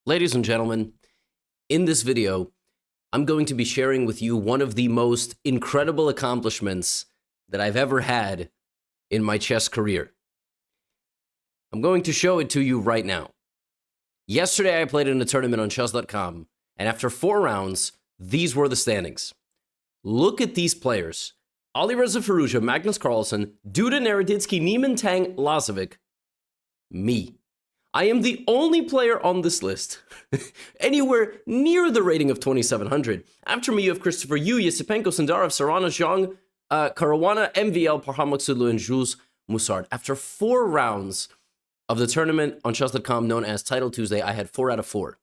Ladies and gentlemen, in this video, I'm going to be sharing with you one of the most incredible accomplishments that I've ever had in my chess career. I'm going to show it to you right now. Yesterday, I played in a tournament on chess.com, and after 4 rounds, these were the standings. Look at these players. Alireza Firouzja, Magnus Carlsen, Duda, Naroditsky, Niemann, Tang, Lazovic. Me. I am the only player on this list anywhere near the rating of 2,700. After me, you have Christopher Yu, Yesipenko, Sandarov, Sarana, Zhang, Caruana, MVL, Parham Makhzoglou, and Jules Moussard. After 4 rounds of the tournament on chess.com known as Title Tuesday, I had 4 out of 4.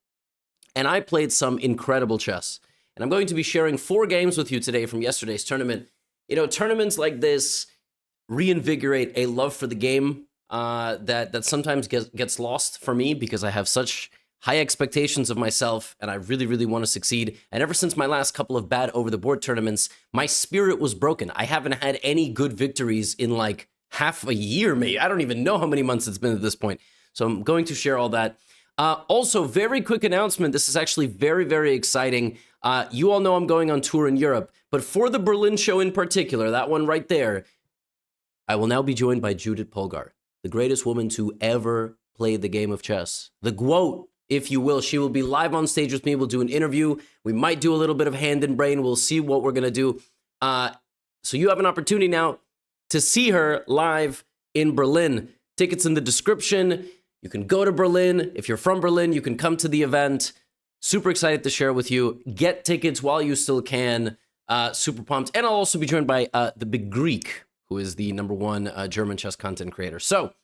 And I played some incredible chess. And I'm going to be sharing 4 games with you today from yesterday's tournament. You know, tournaments like this reinvigorate a love for the game that sometimes gets lost for me because I have such high expectations of myself and I really, really want to succeed. And ever since my last couple of bad over-the-board tournaments, my spirit was broken. I haven't had any good victories in like half a year, maybe. I don't even know how many months it's been at this point. So I'm going to share all that. Also, very quick announcement. This is actually very, very exciting. You all know I'm going on tour in Europe, but for the Berlin show in particular, that one right there, I will now be joined by Judith Polgar, the greatest woman to ever play the game of chess. The GOAT, if you will. She will be live on stage with me. We'll do an interview. We might do a little bit of hand and brain. We'll see what we're going to do. So you have an opportunity now to see her live in Berlin. Tickets in the description. You can go to Berlin. If you're from Berlin, you can come to the event. Super excited to share with you. Get tickets while you still can. Super pumped. And I'll also be joined by the Big Greek, who is the #1 German chess content creator. So,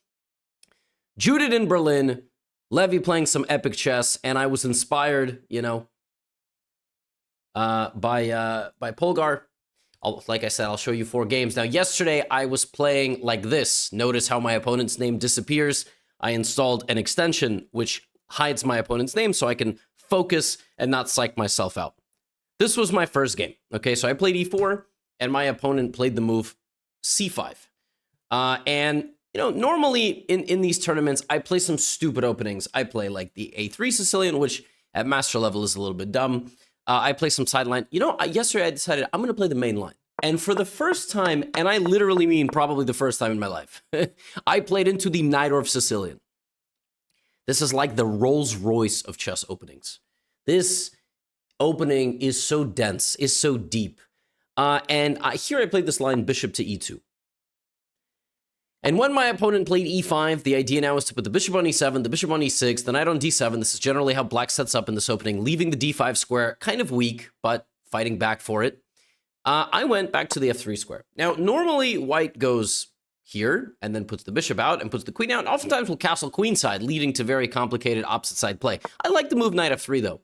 Judith in Berlin, Levy playing some epic chess, and I was inspired, you know, by Polgar. Like I said, I'll show you 4 games. Now, yesterday I was playing like this. Notice how my opponent's name disappears. I installed an extension which hides my opponent's name so I can focus and not psych myself out. This was my first game. Okay, so I played e4, and my opponent played the move c5. And, you know, normally in these tournaments, I play some stupid openings. I play like the a3 Sicilian, which at master level is a little bit dumb. I play some sideline. You know, yesterday I decided I'm going to play the main line. And for the first time, and I literally mean probably the first time in my life, I played into the Najdorf Sicilian. This is like the Rolls Royce of chess openings. This opening is so dense, is so deep. Here I played this line bishop to e2. And when my opponent played e5, the idea now is to put the bishop on e7, the bishop on e6, the knight on d7. This is generally how black sets up in this opening, leaving the d5 square kind of weak, but fighting back for it. I went back to the f3 square. Now, normally white goes here and then puts the bishop out and puts the queen out. And oftentimes will castle queenside, leading to very complicated opposite side play. I like the move knight f3, though.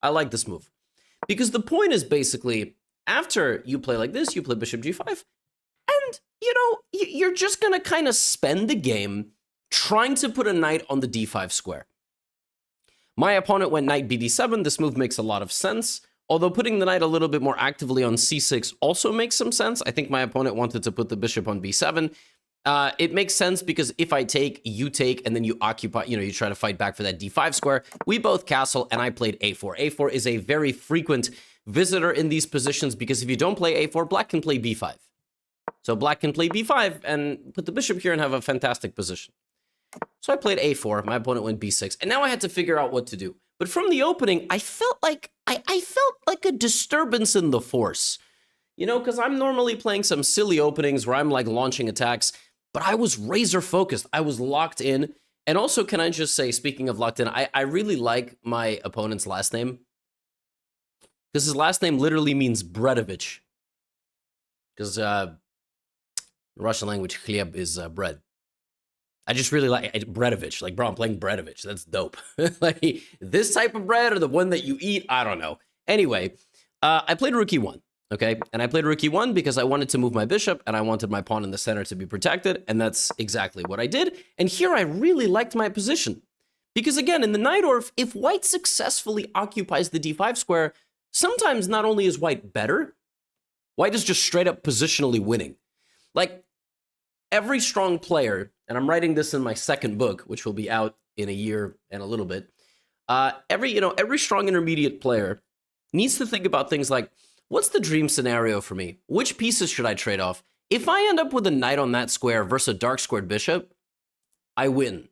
I like this move. Because the point is basically, after you play like this, you play bishop g5, and, you know, you're just going to kind of spend the game trying to put a knight on the d5 square. My opponent went knight bd7. This move makes a lot of sense. Although putting the knight a little bit more actively on c6 also makes some sense. I think my opponent wanted to put the bishop on b7. It makes sense because if I take, you take, and then you occupy, you know, you try to fight back for that d5 square. We both castle, and I played a4. a4 is a very frequent visitor in these positions because if you don't play a4, black can play b5. So black can play b5 and put the bishop here and have a fantastic position. So I played a4. My opponent went b6. And now I had to figure out what to do. But from the opening, I felt like I felt like a disturbance in the force. You know, because I'm normally playing some silly openings where I'm like launching attacks, but I was razor focused. I was locked in. And also, can I just say, speaking of locked in, I really like my opponent's last name. Because his last name literally means Bredovich. Because Russian language, chlieb is bread. I just really like Bredovich. Like, bro, I'm playing Bredovich. That's dope. Like, this type of bread or the one that you eat, I don't know. Anyway, I played rook e1, okay? And I played rook e1 because I wanted to move my bishop and I wanted my pawn in the center to be protected, and that's exactly what I did. And here I really liked my position. Because again, in the Najdorf, if white successfully occupies the d5 square, sometimes not only is white better, white is just straight up positionally winning. Like, every strong player, and I'm writing this in my second book, which will be out in a year and a little bit, Every strong intermediate player needs to think about things like, what's the dream scenario for me? Which pieces should I trade off? If I end up with a knight on that square versus a dark squared bishop, I win.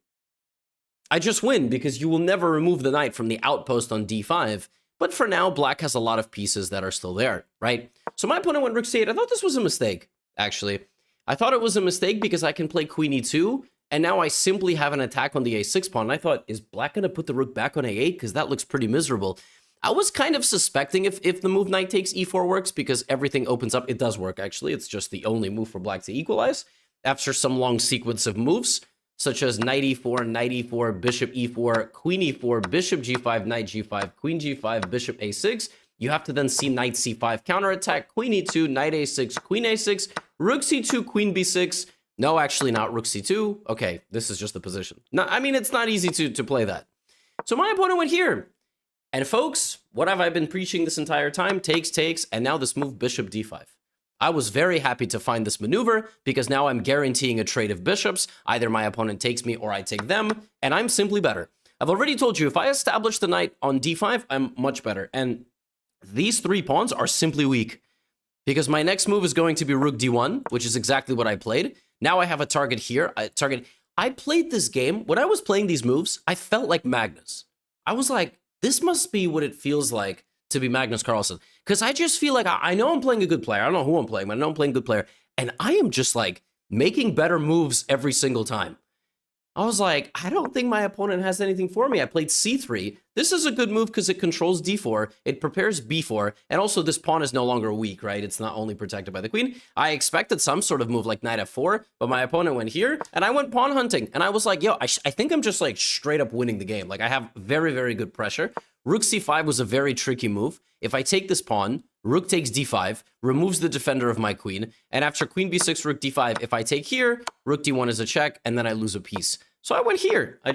I just win because you will never remove the knight from the outpost on d5. But for now, black has a lot of pieces that are still there, right? So my opponent went rook c8. I thought this was a mistake, actually. I thought it was a mistake because I can play queen e2, and now I simply have an attack on the a6 pawn. And I thought, is black going to put the rook back on a8? Because that looks pretty miserable. I was kind of suspecting if the move knight takes e4 works because everything opens up. It does work, actually. It's just the only move for black to equalize after some long sequence of moves, such as knight e4, bishop e4, queen e4, bishop g5, knight g5, queen g5, bishop a6. You have to then see knight c5 counterattack, queen e2, knight a6, queen a6, rook c2, queen b6. No, actually not rook c2. Okay, this is just the position. No, I mean, it's not easy to play that. So my opponent went here. And folks, what have I been preaching this entire time? Takes, and now this move bishop d5. I was very happy to find this maneuver because now I'm guaranteeing a trade of bishops. Either my opponent takes me or I take them, and I'm simply better. I've already told you, if I establish the knight on d5, I'm much better. And these three pawns are simply weak because my next move is going to be rook d1, which is exactly what I played. Now I have a target here. I played this game. When I was playing these moves, I felt like Magnus. I was like, this must be what it feels like to be Magnus Carlsen. Because I just feel like I know I'm playing a good player. I don't know who I'm playing, but I know I'm playing a good player. And I am just like making better moves every single time. I was like, I don't think my opponent has anything for me. I played c3. This is a good move because it controls d4. It prepares b4. And also this pawn is no longer weak, right? It's not only protected by the queen. I expected some sort of move like knight f4, but my opponent went here and I went pawn hunting. And I was like, yo, I think I'm just like straight up winning the game. Like I have very, very good pressure. Rook c5 was a very tricky move. If I take this pawn, rook takes d5, removes the defender of my queen, and after queen b6, rook d5, if I take here, rook d1 is a check, and then I lose a piece. So I went here. I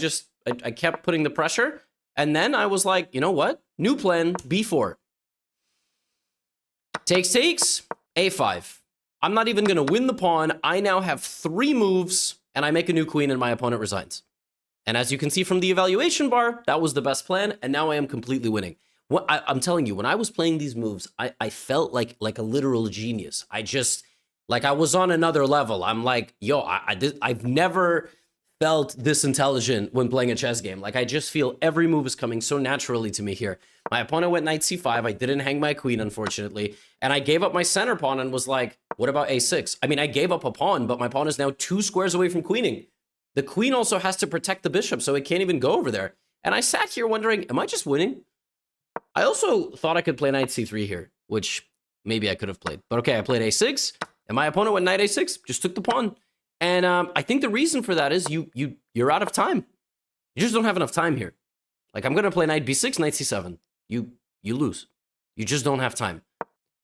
kept putting the pressure, and then I was like, you know what? New plan, b4. Takes, a5. I'm not even going to win the pawn. I now have 3 moves, and I make a new queen, and my opponent resigns. And as you can see from the evaluation bar, that was the best plan, and now I am completely winning. I'm telling you, when I was playing these moves, I felt like a literal genius. I was on another level. I'm like, yo, I've never felt this intelligent when playing a chess game. Like, I just feel every move is coming so naturally to me here. My opponent went knight c5. I didn't hang my queen, unfortunately. And I gave up my center pawn and was like, what about a6? I mean, I gave up a pawn, but my pawn is now 2 squares away from queening. The queen also has to protect the bishop, so it can't even go over there. And I sat here wondering, am I just winning? I also thought I could play knight c3 here, which maybe I could have played. But okay, I played a6, and my opponent went knight a6, just took the pawn. And I think the reason for that is you're out of time. You just don't have enough time here. Like, I'm going to play knight b6, knight c7. You lose. You just don't have time.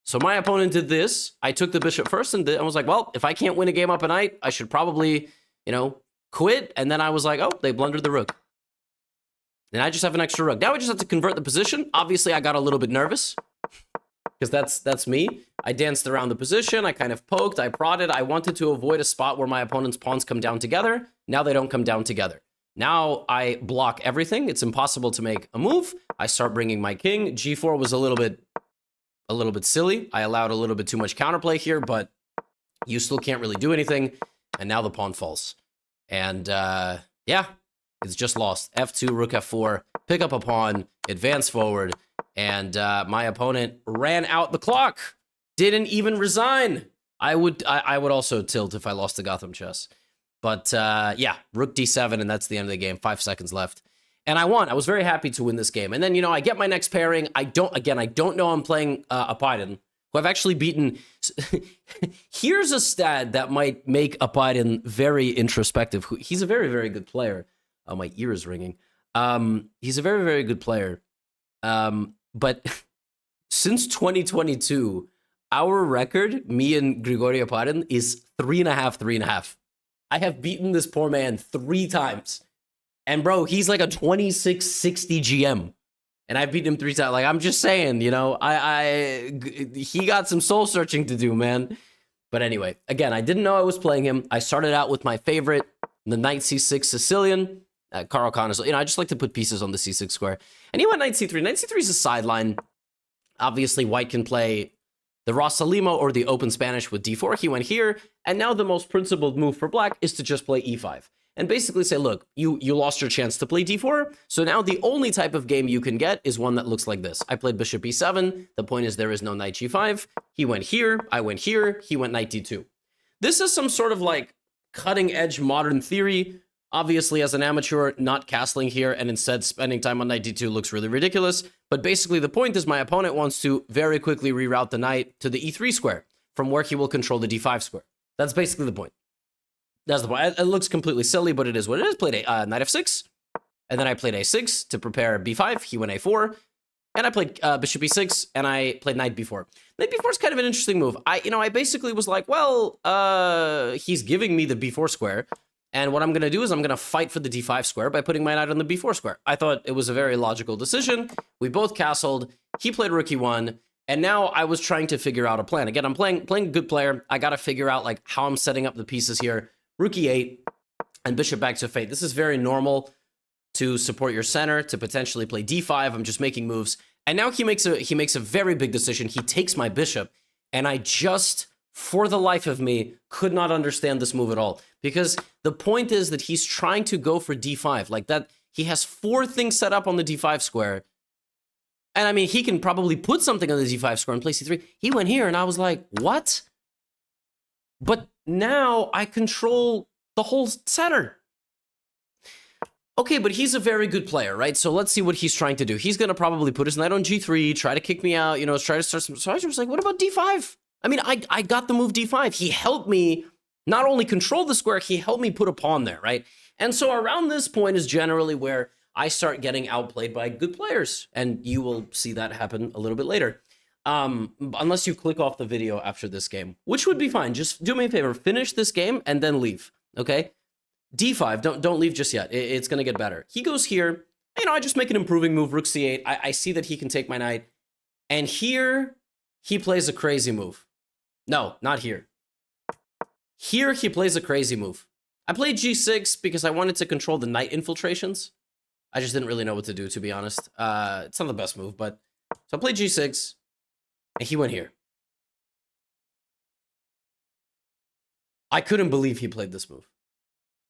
So my opponent did this. I took the bishop first, and I was like, well, if I can't win a game up a knight, I should probably, quit. And then I was like, oh, they blundered the rook. And I just have an extra rook. Now I just have to convert the position. Obviously, I got a little bit nervous because that's me. I danced around the position. I kind of poked. I prodded. I wanted to avoid a spot where my opponent's pawns come down together. Now they don't come down together. Now I block everything. It's impossible to make a move. I start bringing my king. G4 was a little bit silly. I allowed a little bit too much counterplay here, but you still can't really do anything. And now the pawn falls. And yeah. It's just lost. F2, rook f4, pick up a pawn, advance forward, and my opponent ran out the clock. Didn't even resign. I would also tilt if I lost to GothamChess. But yeah, rook d7, and that's the end of the game. 5 seconds left. And I won. I was very happy to win this game. And then, I get my next pairing. I don't know I'm playing Apaydin, who I've actually beaten. Here's a stat that might make Apaydin very introspective. He's a very, very good player. Oh, my ear is ringing. He's a very, very good player. But since 2022, our record, me and Grigori Apaydin, is 3.5, 3.5. I have beaten this poor man 3 times. And bro, he's like a 2660 GM. And I've beaten him 3 times. Like, I'm just saying, he got some soul searching to do, man. But anyway, again, I didn't know I was playing him. I started out with my favorite, the knight c6 Sicilian. Carl Khan is, I just like to put pieces on the c6 square. And he went knight c3. Knight c3 is a sideline. Obviously, white can play the Rosalimo or the open Spanish with d4. He went here. And now the most principled move for black is to just play e5. And basically say, look, you lost your chance to play d4. So now the only type of game you can get is one that looks like this. I played bishop e7. The point is there is no knight g5. He went here. I went here. He went knight d2. This is some sort of like cutting edge modern theory. Obviously, as an amateur, not castling here and instead spending time on knight d2 looks really ridiculous. But basically, the point is my opponent wants to very quickly reroute the knight to the e3 square from where he will control the d5 square. That's basically the point. That's the point. It looks completely silly, but it is what it is. Played a knight f6, and then I played a6 to prepare b5. He went a4, and I played bishop e6, and I played knight b4. Knight b4 is kind of an interesting move. I basically was like, well, he's giving me the b4 square, and what I'm going to do is I'm going to fight for the d5 square by putting my knight on the b4 square. I thought it was a very logical decision. We both castled. He played rook e1, and now I was trying to figure out a plan. Again, I'm playing a good player. I got to figure out like how I'm setting up the pieces here. Rook e8 and bishop back to f8. This is very normal to support your center, to potentially play d5. I'm just making moves. And now he makes a very big decision. He takes my bishop, and I just, for the life of me, could not understand this move at all. Because the point is that he's trying to go for d5. Like that, he has 4 things set up on the d5 square. And I mean, he can probably put something on the d5 square and play c3. He went here, and I was like, what? But now I control the whole center. Okay, but he's a very good player, right? So let's see what he's trying to do. He's going to probably put his knight on g3, try to kick me out, try to start some... So I was like, what about d5? I mean, I got the move d5. He helped me not only control the square, he helped me put a pawn there, right? And so around this point is generally where I start getting outplayed by good players. And you will see that happen a little bit later. Unless you click off the video after this game, which would be fine. Just do me a favor, finish this game and then leave, okay? d5, don't leave just yet. It's going to get better. He goes here. I just make an improving move, rook c8. I see that he can take my knight. And here, he plays a crazy move. No, not here. Here, he plays a crazy move. I played g6 because I wanted to control the knight infiltrations. I just didn't really know what to do, to be honest. It's not the best move, but... So I played g6. And he went here. I couldn't believe he played this move.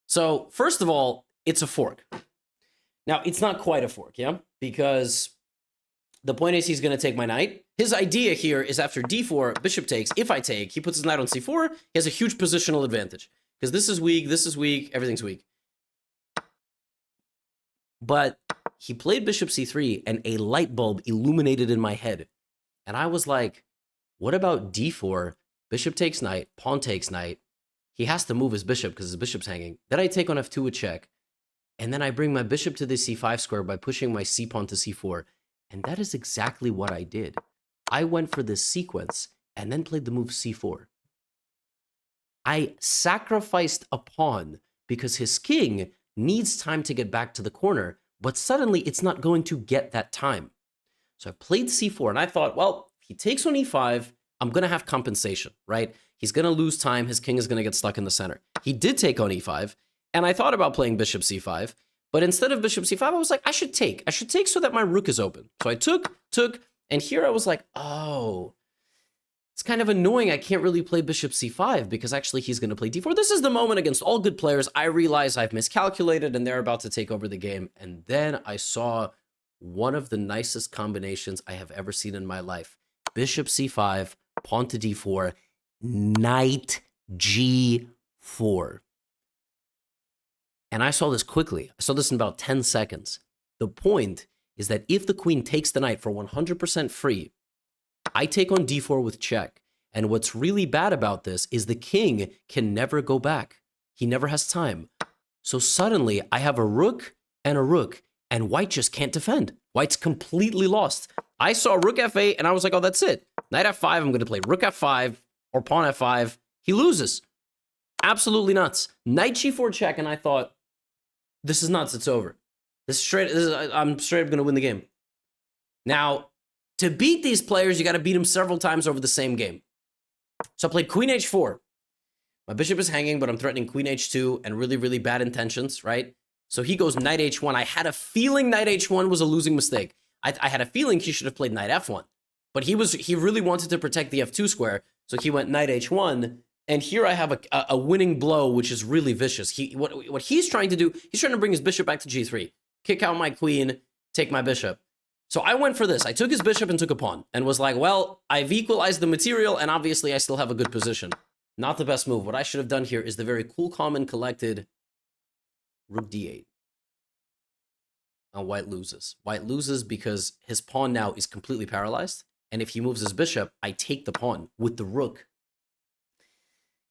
So, first of all, it's a fork. Now, it's not quite a fork, yeah? Because the point is he's going to take my knight. His idea here is after d4, bishop takes. If I take, he puts his knight on c4. He has a huge positional advantage. Because this is weak, everything's weak. But he played bishop c3, and a light bulb illuminated in my head. And I was like, what about d4, bishop takes knight, pawn takes knight. He has to move his bishop because his bishop's hanging. Then I take on f2 with check. And then I bring my bishop to the c5 square by pushing my c pawn to c4. And that is exactly what I did. I went for this sequence and then played the move c4. I sacrificed a pawn because his king needs time to get back to the corner, but suddenly it's not going to get that time. So I played c4, and I thought, well, if he takes on e5, I'm going to have compensation, right? He's going to lose time. His king is going to get stuck in the center. He did take on e5, and I thought about playing bishop c5, but instead of bishop c5, I was like, I should take. I should take so that my rook is open. So I took, and here I was like, oh, it's kind of annoying. I can't really play bishop c5 because actually he's going to play d4. This is the moment against all good players. I realize I've miscalculated, and they're about to take over the game. And then I saw one of the nicest combinations I have ever seen in my life. Bishop c5, pawn to d4, knight g4. And I saw this quickly. I saw this in about 10 seconds. The point is that if the queen takes the knight for 100% free, I take on d4 with check. And what's really bad about this is the king can never go back. He never has time. So suddenly I have a rook, and white just can't defend. White's completely lost. I saw rook f8, and I was like, oh, that's it. Knight f5, I'm going to play rook f5 or pawn f5. He loses. Absolutely nuts. Knight g4 check, and I thought, this is nuts. It's over. I'm straight up going to win the game. Now, to beat these players, you got to beat them several times over the same game. So I played queen h4. My bishop is hanging, but I'm threatening queen h2 and really, really bad intentions, right? So he goes knight h1. I had a feeling knight h1 was a losing mistake. I had a feeling he should have played knight f1. But he really wanted to protect the f2 square, so he went knight h1. And here I have a winning blow, which is really vicious. What he's trying to do, he's trying to bring his bishop back to g3, kick out my queen, take my bishop. So I went for this. I took his bishop and took a pawn and was like, well, I've equalized the material, and obviously I still have a good position. Not the best move. What I should have done here is the very cool, calm, and collected rook d8. And white loses. White loses because his pawn now is completely paralyzed. And if he moves his bishop, I take the pawn with the rook.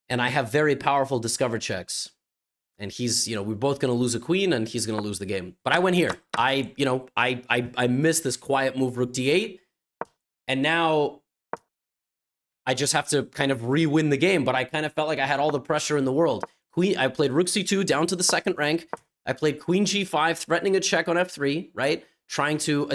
And I have very powerful discover checks. And he's, we're both going to lose a queen, and he's going to lose the game. But I went here. I missed this quiet move, rook d8. And now I just have to kind of re-win the game. But I kind of felt like I had all the pressure in the world. I played rook c2 down to the second rank. I played queen g5, threatening a check on f3, right? Trying to,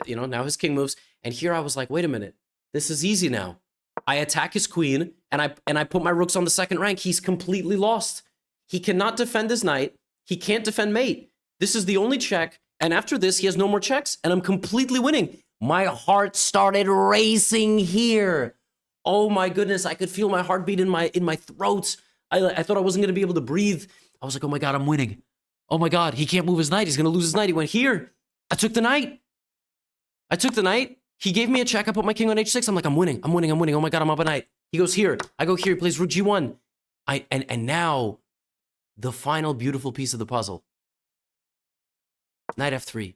now his king moves. And here I was like, wait a minute. This is easy now. I attack his queen, and I put my rooks on the second rank. He's completely lost. He cannot defend his knight. He can't defend mate. This is the only check. And after this, he has no more checks, and I'm completely winning. My heart started racing here. Oh my goodness, I could feel my heartbeat in my throat. I thought I wasn't going to be able to breathe. I was like, oh my God, I'm winning. Oh my God, he can't move his knight. He's going to lose his knight. He went here. I took the knight. He gave me a check. I put my king on h6. I'm like, I'm winning. Oh my God, I'm up a knight. He goes here. I go here. He plays rook g1. And now the final beautiful piece of the puzzle. Knight f3.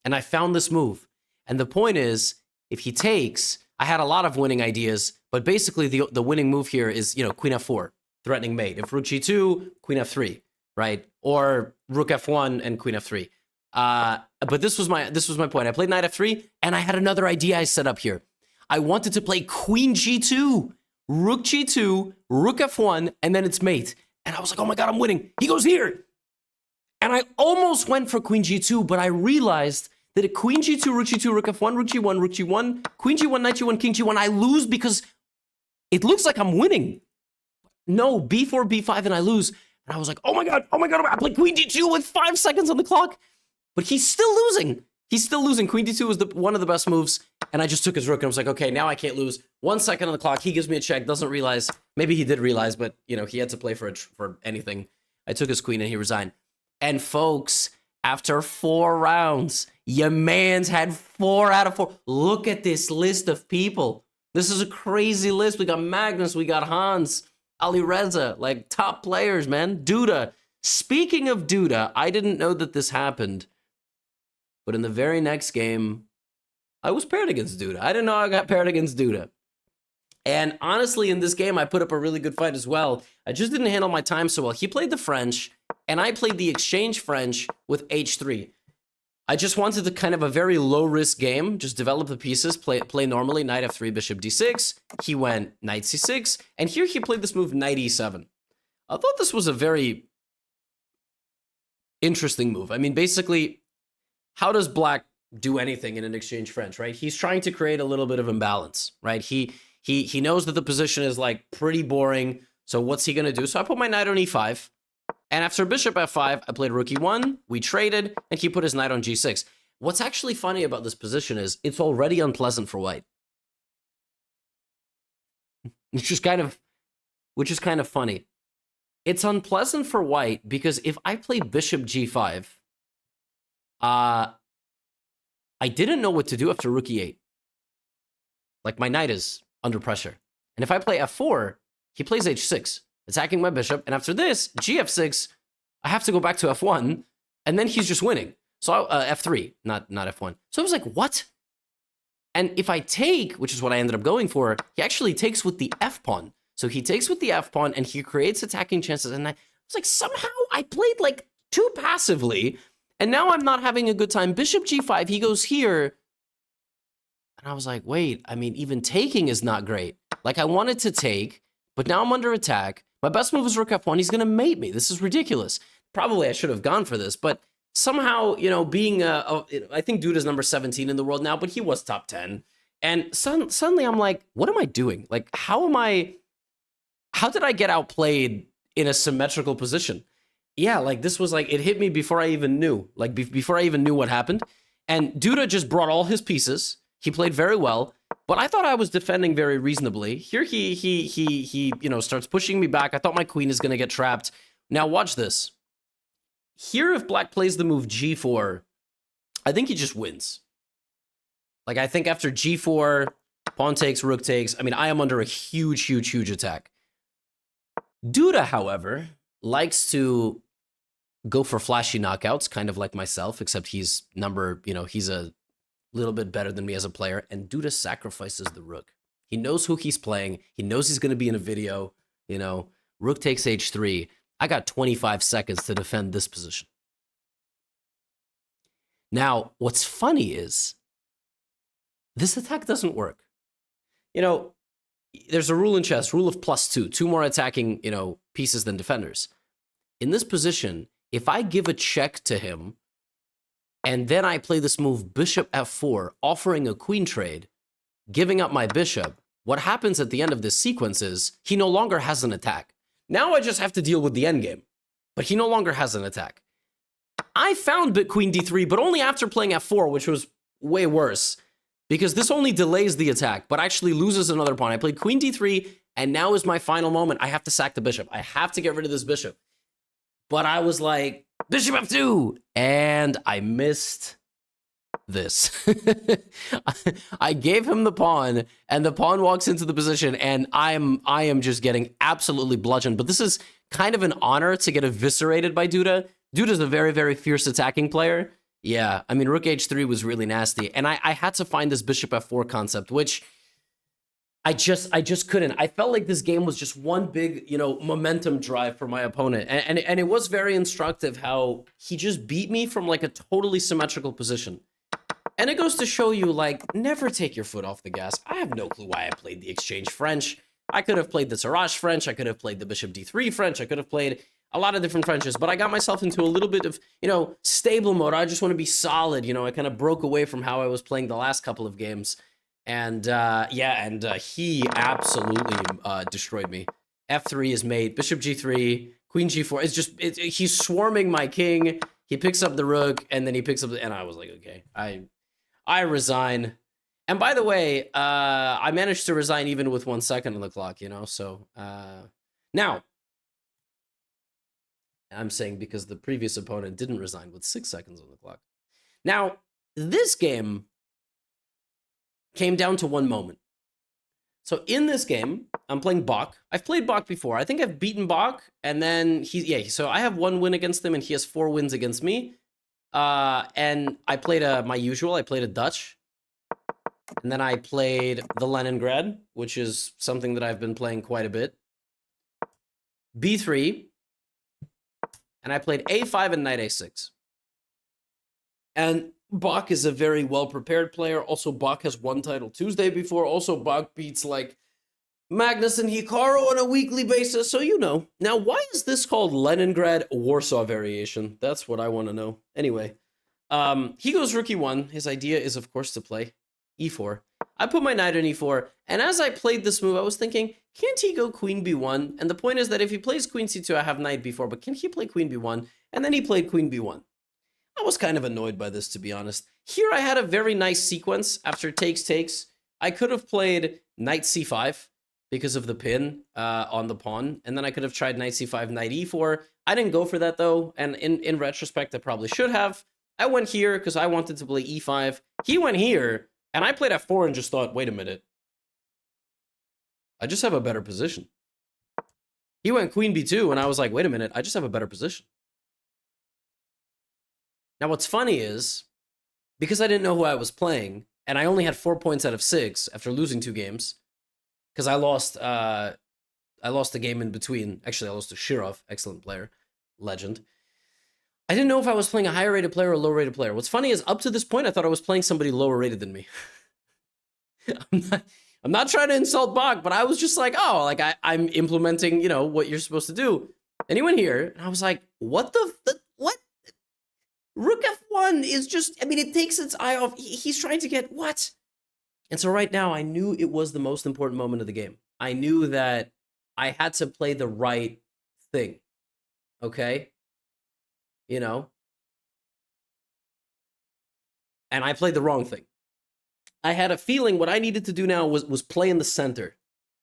And I found this move. And the point is, if he takes, I had a lot of winning ideas, but basically the winning move here is, queen f4, threatening mate. If rook g2, queen f3, right? Or rook f1 and queen f3. But this was my point. I played knight f3, and I had another idea I set up here. I wanted to play queen g2, rook g2, rook f1, and then it's mate. And I was like, oh my God, I'm winning. He goes here. And I almost went for queen g2, but I realized that at queen g2, rook g2, rook f1, rook g1, rook g1, queen g1, knight g1, king g1, I lose because it looks like I'm winning. No, b4, b5, and I lose. And I was like, oh my God, I played queen d2 with 5 seconds on the clock. But he's still losing. Queen d2 was one of the best moves. And I just took his rook, and I was like, okay, now I can't lose. 1 second on the clock. He gives me a check, doesn't realize. Maybe he did realize, but, he had to play for anything. I took his queen, and he resigned. And folks, after 4 rounds, your man's had 4 out of 4. Look at this list of people. This is a crazy list. We got Magnus, we got Hans, Ali Reza, like top players, man. Duda. Speaking of Duda, I didn't know that this happened. But in the very next game, I was paired against Duda. I didn't know I got paired against Duda. And honestly, in this game, I put up a really good fight as well. I just didn't handle my time so well. He played the French, and I played the exchange French with h3. I just wanted to kind of a very low-risk game, just develop the pieces, play normally, knight f3, bishop d6. He went knight c6, and here he played this move, knight e7. I thought this was a very interesting move. I mean, basically, how does black do anything in an exchange French, right? He's trying to create a little bit of imbalance, right? He knows that the position is like pretty boring. So what's he going to do? So I put my knight on e5. And after bishop f5, I played rook e1. We traded, and he put his knight on g6. What's actually funny about this position is it's already unpleasant for white. Which is kind of funny. It's unpleasant for white because if I play bishop g5, I didn't know what to do after rook e8. Like, my knight is under pressure. And if I play f4, he plays h6, attacking my bishop. And after this, gf6, I have to go back to f1, and then he's just winning. So f3, not f1. So I was like, what? And if I take, which is what I ended up going for, he actually takes with the f-pawn. So he takes with the f-pawn, and he creates attacking chances. And I was like, somehow I played like too passively. And now I'm not having a good time. Bishop g5, he goes here. And I was like, wait, I mean, even taking is not great. Like, I wanted to take, but now I'm under attack. My best move is rook f1. He's going to mate me. This is ridiculous. Probably I should have gone for this, but somehow, being I think Duda's number 17 in the world now, but he was top 10. And suddenly I'm like, what am I doing? Like, how did I get outplayed in a symmetrical position? Yeah, like this was like, it hit me before I even knew, like before I even knew what happened. And Duda just brought all his pieces. He played very well, but I thought I was defending very reasonably. Here he starts pushing me back. I thought my queen is going to get trapped. Now watch this. Here, if black plays the move g4, I think he just wins. Like, I think after g4, pawn takes, rook takes, I mean, I am under a huge attack. Duda, however, likes to go for flashy knockouts, kind of like myself, except he's he's a little bit better than me as a player, and Duda sacrifices the rook. He knows who he's playing. He knows he's going to be in a video, rook takes h3. I got 25 seconds to defend this position. Now, what's funny is this attack doesn't work. There's a rule in chess, rule of +2, 2 more attacking, pieces than defenders. In this position, if I give a check to him, and then I play this move bishop f4, offering a queen trade, giving up my bishop, what happens at the end of this sequence is he no longer has an attack. Now I just have to deal with the endgame, but he no longer has an attack. I found bit queen d3, but only after playing f4, which was way worse, because this only delays the attack, but actually loses another pawn. I played queen d3, and now is my final moment. I have to sack the bishop. I have to get rid of this bishop. But I was like, bishop f2, and I missed this. I gave him the pawn, and the pawn walks into the position, and I am just getting absolutely bludgeoned. But this is kind of an honor to get eviscerated by Duda. Duda's a very fierce attacking player. Yeah, I mean, rook h3 was really nasty, and I had to find this bishop f4 concept, which I just couldn't. I felt like this game was just one big, momentum drive for my opponent. And it was very instructive how he just beat me from like a totally symmetrical position. And it goes to show you, like, never take your foot off the gas. I have no clue why I played the exchange French. I could have played the Tarrasch French. I could have played the bishop d3 French. I could have played a lot of different Frenches, but I got myself into a little bit of, stable mode. I just want to be solid. I kind of broke away from how I was playing the last couple of games. And he absolutely destroyed me. f3 is mate, bishop g3, queen g4. It's just, he's swarming my king. He picks up the rook, and then he picks up and I was like, okay, I resign. And by the way, I managed to resign even with 1 second on the clock, so now I'm saying because the previous opponent didn't resign with 6 seconds on the clock. Now, this game came down to one moment. So in this game, I'm playing Bach. I've played Bach before. I think I've beaten Bach, and then so I have 1 win against him, and he has 4 wins against me. And I played my usual. I played a Dutch, and then I played the Leningrad, which is something that I've been playing quite a bit. B3, and I played A5 and knight A6. And Bach is a very well-prepared player. Also, Bach has won Title Tuesday before. Also, Bach beats, like, Magnus and Hikaru on a weekly basis. So, Now, why is this called Leningrad Warsaw variation? That's what I want to know. Anyway, he goes rook e1. His idea is, of course, to play e4. I put my knight on e4. And as I played this move, I was thinking, can't he go queen b1? And the point is that if he plays queen c2, I have knight b4. But can he play queen b1? And then he played queen b1. I was kind of annoyed by this, to be honest. Here I had a very nice sequence after takes. I could have played knight c5 because of the pin on the pawn, and then I could have tried knight c5, knight e4. I didn't go for that, though, and in retrospect, I probably should have. I went here because I wanted to play e5. He went here, and I played f4 and just thought, wait a minute. I just have a better position. He went queen b2, and I was like, wait a minute, I just have a better position. Now, what's funny is, because I didn't know who I was playing, and I only had 4 points out of 6 after losing 2 games, because I lost the game in between. Actually, I lost to Shirov, excellent player, legend. I didn't know if I was playing a higher rated player or a lower rated player. What's funny is, up to this point, I thought I was playing somebody lower rated than me. I'm not trying to insult Bach, but I was just like, oh, like I'm implementing, what you're supposed to do. And he went here, and I was like, what? Rook f1 is just, it takes its eye off. He's trying to get what? And so right now, I knew it was the most important moment of the game. I knew that I had to play the right thing, okay? you know? And I played the wrong thing. I had a feeling what I needed to do now was play in the center.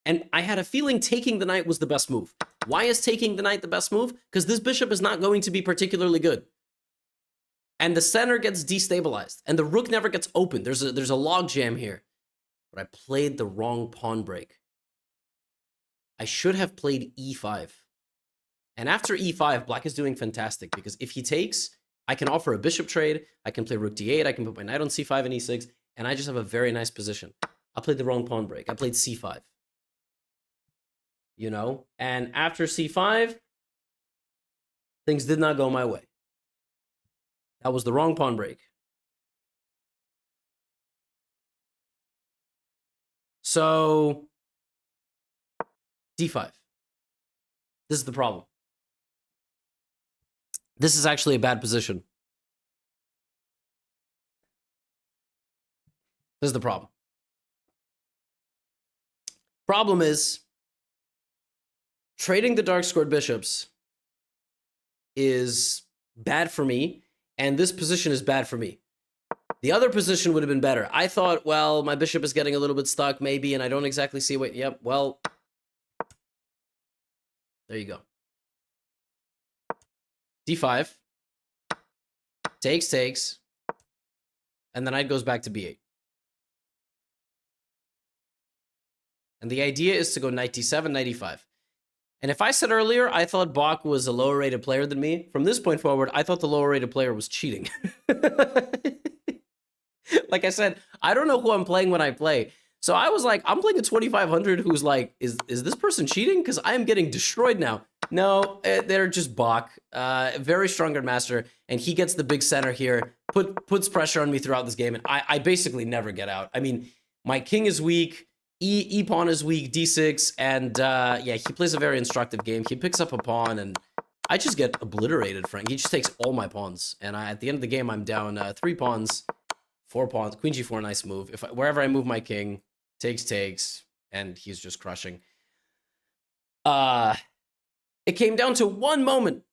And I had a feeling taking the knight was the best move. Why is taking the knight the best move? Because this bishop is not going to be particularly good. And the center gets destabilized. And the rook never gets open. There's a log jam here. But I played the wrong pawn break. I should have played e5. And after e5, black is doing fantastic. Because if he takes, I can offer a bishop trade. I can play rook d8. I can put my knight on c5 and e6. And I just have a very nice position. I played the wrong pawn break. I played c5. You know? And after c5, things did not go my way. That was the wrong pawn break. So, d5. This is the problem. This is actually a bad position. This is the problem. Problem is, trading the dark-scored bishops is bad for me, and this position is bad for me. The other position would have been better. I thought, well, my bishop is getting a little bit stuck, maybe, and I don't exactly see what... Yep, well... There you go. d5. Takes. And the knight goes back to b8. And the idea is to go knight d7, knight e5. And if I said earlier, I thought Bach was a lower-rated player than me, from this point forward, I thought the lower-rated player was cheating. Like I said, I don't know who I'm playing when I play. So I was like, I'm playing a 2500 who's like, is this person cheating? Because I am getting destroyed now. No, they're just Bach. Very strong grandmaster, and he gets the big center here, puts pressure on me throughout this game, and I basically never get out. I mean, my king is weak, e-pawn is weak, d6, and yeah, he plays a very instructive game. He picks up a pawn, and I just get obliterated, Frank. He just takes all my pawns, and at the end of the game, I'm down 3 pawns, 4 pawns, queen g4, nice move. Wherever I move my king, takes, and he's just crushing. It came down to one moment.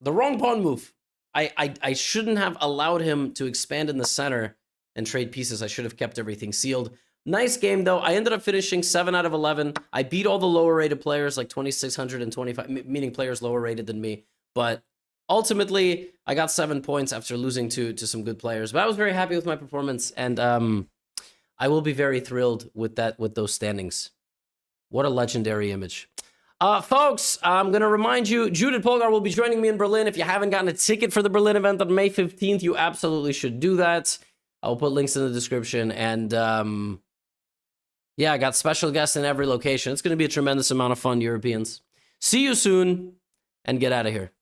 The wrong pawn move. I shouldn't have allowed him to expand in the center and trade pieces. I should have kept everything sealed. Nice game, though. I ended up finishing 7 out of 11. I beat all the lower-rated players, like 2625, meaning players lower-rated than me. But ultimately, I got 7 points after losing to some good players. But I was very happy with my performance, and I will be very thrilled with those standings. What a legendary image. Folks, I'm going to remind you, Judith Polgar will be joining me in Berlin. If you haven't gotten a ticket for the Berlin event on May 15th, you absolutely should do that. I'll put links in the description. And yeah, I got special guests in every location. It's going to be a tremendous amount of fun, Europeans. See you soon, and get out of here.